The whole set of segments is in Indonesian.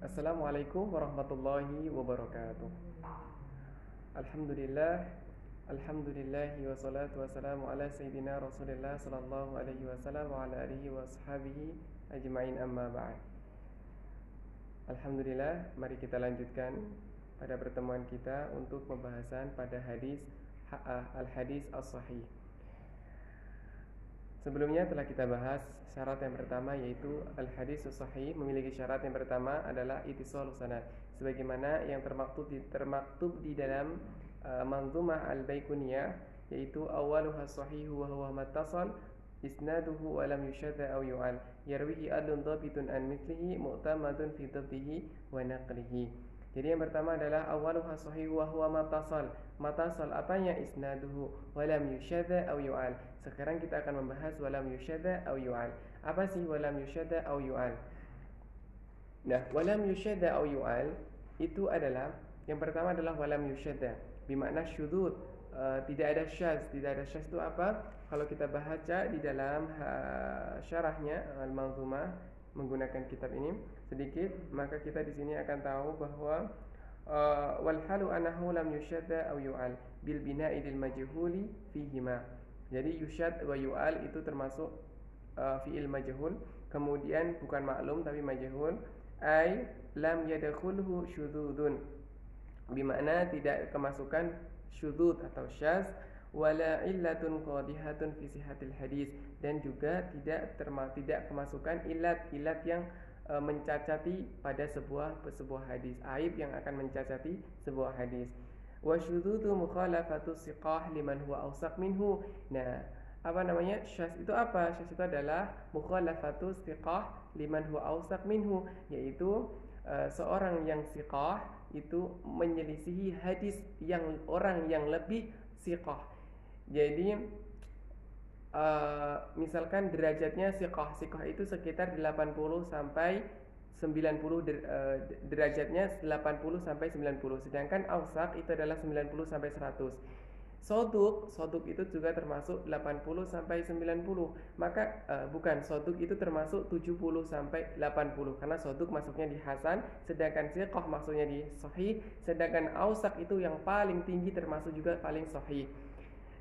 Assalamualaikum warahmatullahi wabarakatuh. Alhamdulillah, alhamdulillahi wassalatu wassalamu ala sayyidina Rasulillah sallallahu alaihi wasallam wa ala alihi wa ashabihi ajma'in, amma ba'd. Alhamdulillah, mari kita lanjutkan pada pertemuan kita untuk pembahasan pada hadis al-hadis as-sahih. Sebelumnya telah kita bahas syarat yang pertama, yaitu al-hadis as-sahih memiliki syarat yang pertama adalah ittisalus sanad, sebagaimana yang termaktub di dalam manzumah al-Baiquniyah, yaitu awwaluha sahihu wa huwa mattasal isnaduhu wa lam yushadda aw yu'al yarwihi adlun dhabitun an mithlihi mu'tamadun fi dhabtihi wa naqlihi. Jadi yang pertama adalah awaluha sahihu wa huwa matasal. Matasal apanya? Isnaduhu walam yushadda aw yu'al. Sekarang kita akan membahas walam yushadda aw yu'al. Apa sih walam yushadda aw yu'al? Nah, walam yushadda aw yu'al itu adalah, yang pertama adalah walam yushadda, bermakna syudzud, tidak ada syaz. Tidak ada syaz itu apa? Kalau kita baca di dalam syarahnya al-manzumah menggunakan kitab ini sedikit, maka kita di sini akan tahu bahwa wal halu anahu lam yushadda aw yu'al bil bina'i lil majhuli fihima. Jadi yushad wa yu'al itu termasuk fi'il majhul, kemudian bukan maklum tapi majhul, ai lam yadkhulhu syudzudun, bermakna tidak kemasukan syudzud atau syaz, wala illatun qadihatun fi sihhatil hadis, dan juga tidak kemasukan ilat yang mencacati pada sebuah hadis, aib yang akan mencacati sebuah hadis. Wa syudzudu mukhalafatu siqah liman huwa awsaq minhu. Nah, apa namanya? Syaz itu apa? Syaz itu adalah mukhalafatu siqah liman huwa awsaq minhu, yaitu seorang yang siqah itu menyelisihi hadis yang orang yang lebih siqah. Jadi misalkan derajatnya siqah itu sekitar 80 sampai 90, derajatnya 80 sampai 90, sedangkan awsaq itu adalah 90 sampai 100. Soduk itu juga termasuk 80 sampai 90. Maka soduk itu termasuk 70 sampai 80, karena soduk masuknya di hasan, sedangkan siqah masuknya di sahih, sedangkan awsaq itu yang paling tinggi termasuk juga paling sahih.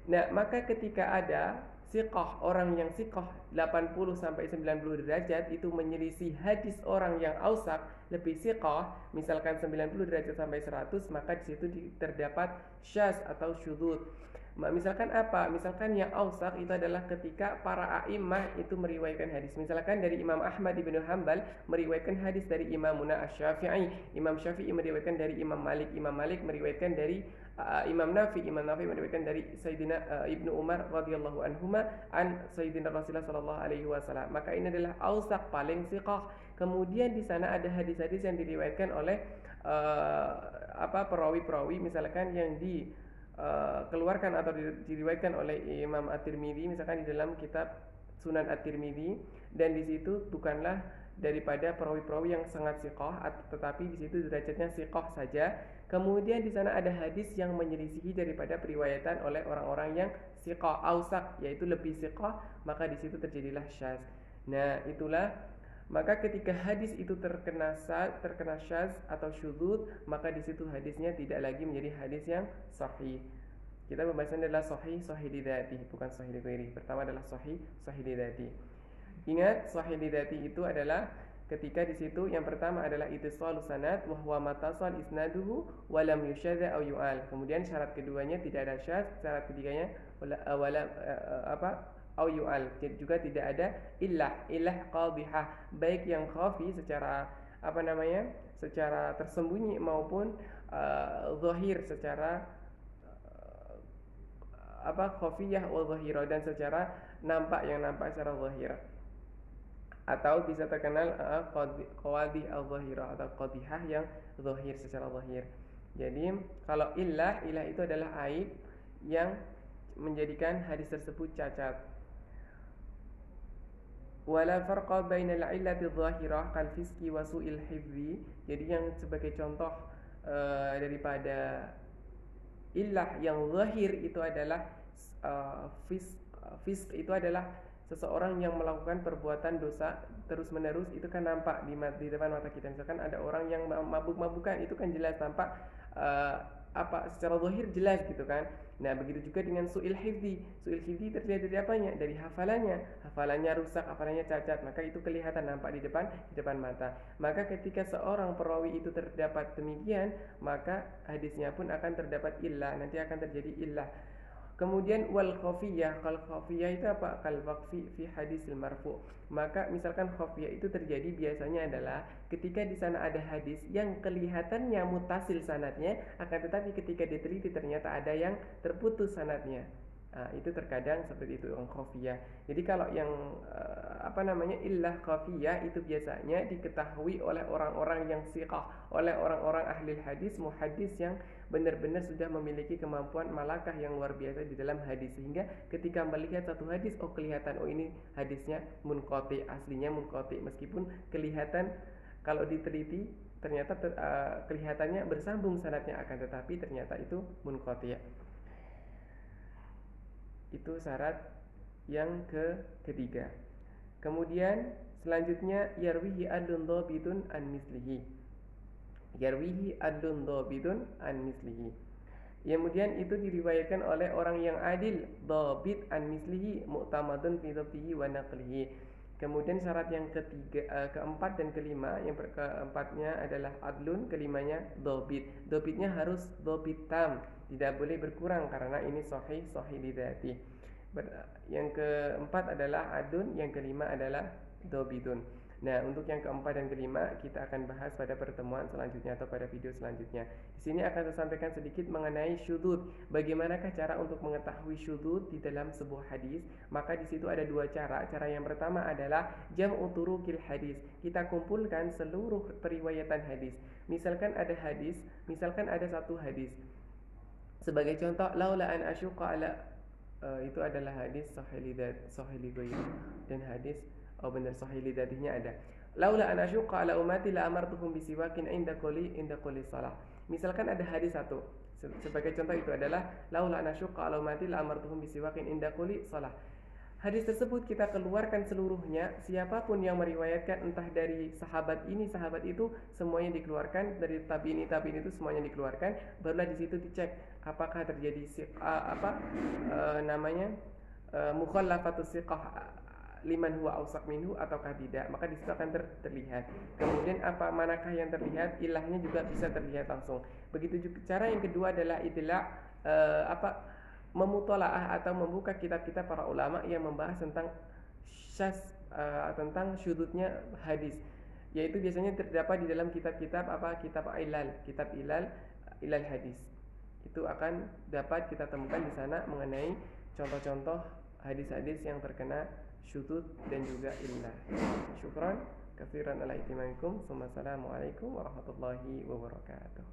Nah, maka ketika ada siqah, orang yang siqah 80 sampai 90 derajat itu menyelisih hadis orang yang awsaq lebih siqah, misalkan 90 derajat sampai 100, maka di situ terdapat syaz atau syudzud. Misalkan apa? Misalkan yang awsaq itu adalah ketika para a'immah itu meriwayatkan hadis. Misalkan dari Imam Ahmad bin Hanbal meriwayatkan hadis dari Imamuna Asy-Syafi'i, Imam Syafi'i meriwayatkan dari Imam Malik, Imam Malik meriwayatkan dari Imam Nafi meriwayatkan dari Sayyidina Ibnu Umar radhiyallahu anhuma an Sayyidina Rasulullah sallallahu alaihi wasallam. Maka ini adalah awsaq, paling siqah. Kemudian di sana ada hadis-hadis yang diriwayatkan oleh perawi-perawi, misalkan yang dikeluarkan atau diriwayatkan oleh Imam At-Tirmidzi, misalkan di dalam kitab Sunan At-Tirmidzi, dan di situ bukanlah daripada perawi-perawi yang sangat siqah, tetapi di situ derajatnya siqah saja. Kemudian di sana ada hadis yang menyelisihi daripada periwayatan oleh orang-orang yang siqah awsaq, yaitu lebih siqah, maka di situ terjadilah syaz. Nah, itulah, maka ketika hadis itu terkena syaz atau syudzud, maka di situ hadisnya tidak lagi menjadi hadis yang sahih. Kita pembahasannya adalah sahih li dzati, bukan sahih li ghairi. Pertama adalah sahih li dzati. Ingat, sahih li dzati itu adalah ketika di situ yang pertama adalah ittisalus sanad wa huwa matasal isnaduhu wa lam yushadda aw yu'al. Kemudian syarat keduanya tidak ada syaz, syarat ketiganya aw yu'al, juga tidak ada illah qadhihah, baik yang khafi secara secara tersembunyi maupun zahir secara khafiyah wa zahira, dan secara nampak secara zahir, atau bisa terkenal qawadih al-zahirah atau qadihah yang zahir, secara zahir. Jadi kalau illah itu adalah aib yang menjadikan hadis tersebut cacat. Wala farqa bainal illati adh-dhahirah kal fiski wa su'il hifzi. Jadi yang sebagai contoh daripada illah yang zahir itu adalah fisk itu adalah seseorang yang melakukan perbuatan dosa terus-menerus itu kan nampak di depan mata kita. Misalkan ada orang yang mabuk-mabukan, itu kan jelas nampak, secara zahir jelas gitu kan. Nah, begitu juga dengan su'il hifdi. Su'il hifdi terjadi dari apanya? Dari hafalannya rusak, hafalannya cacat, maka itu kelihatan nampak di depan mata. Maka ketika seorang perawi itu terdapat demikian, maka hadisnya pun akan terdapat illah, nanti akan terjadi illah. Kemudian wal khafiyah, kal khafiyah itu apa? Kal waqfi fi hadisil marfu. Maka misalkan khafiyah itu terjadi biasanya adalah ketika di sana ada hadis yang kelihatannya mutasil sanadnya, akan tetapi ketika diteliti ternyata ada yang terputus sanadnya. Nah, itu terkadang seperti itu yang khafiyah. Jadi kalau yang illah khafiyah itu biasanya diketahui oleh orang-orang yang siqah, oleh orang-orang ahli hadis, muhaddis yang benar-benar sudah memiliki kemampuan malakah yang luar biasa di dalam hadis, sehingga ketika melihat satu hadis, oh kelihatan, oh ini hadisnya munqati, aslinya munqati, meskipun kelihatan kalau diteliti ternyata kelihatannya bersambung sanadnya, akan tetapi ternyata itu munqati. Itu syarat yang ketiga. Kemudian selanjutnya yarwihi adlun dhabitun an mislihi. Yarwihi adlun dhabitun an mislihi. Kemudian itu diriwayatkan oleh orang yang adil, dhabit an mislihi, mu'tamadun fi dhabtihi wa naqlihi. Kemudian syarat yang keempat dan kelima, yang keempatnya adalah adlun, kelimanya dhabit. Dhabitnya harus dhabit tam, tidak boleh berkurang karena ini sahih lidzati. Yang keempat adalah adlun, yang kelima adalah dhabitun. Nah, untuk yang keempat dan kelima kita akan bahas pada pertemuan selanjutnya atau pada video selanjutnya. Di sini akan saya sampaikan sedikit mengenai syudzud. Bagaimanakah cara untuk mengetahui syudzud di dalam sebuah hadis? Maka di situ ada dua cara. Cara yang pertama adalah jam'u turuqil hadis. Kita kumpulkan seluruh periwayatan hadis. Misalkan ada satu hadis. Sebagai contoh, laula an asyqa ala, itu adalah hadis sahih lidzaih, dan hadis sahih lidzatihnya ada. Laula an asyqa ala ummati la amartuhum bisiwakin inda quli salah. Misalkan ada hadis satu, sebagai contoh itu adalah laula an asyqa ala ummati la amartuhum bisiwakin inda quli salah. Hadis tersebut kita keluarkan seluruhnya, siapapun yang meriwayatkan, entah dari sahabat ini, sahabat itu, semuanya dikeluarkan, dari tabi'in itu semuanya dikeluarkan. Barulah di situ dicek apakah terjadi mukhallafatus siqah liman huwa awsaq minhu ataukah tidak. Maka di situ akan terlihat. Kemudian manakah yang terlihat, ilahnya juga bisa terlihat langsung. Begitu juga cara yang kedua adalah memutolaah atau membuka kitab-kitab para ulama yang membahas tentang tentang syudzudnya hadis, yaitu biasanya terdapat di dalam kitab-kitab kitab ilal hadis. Itu akan dapat kita temukan di sana mengenai contoh-contoh hadis-hadis yang terkena syudzud dan juga illah. Syukran katsiran ala ihtimamikum. Wassalamualaikum warahmatullahi wabarakatuh.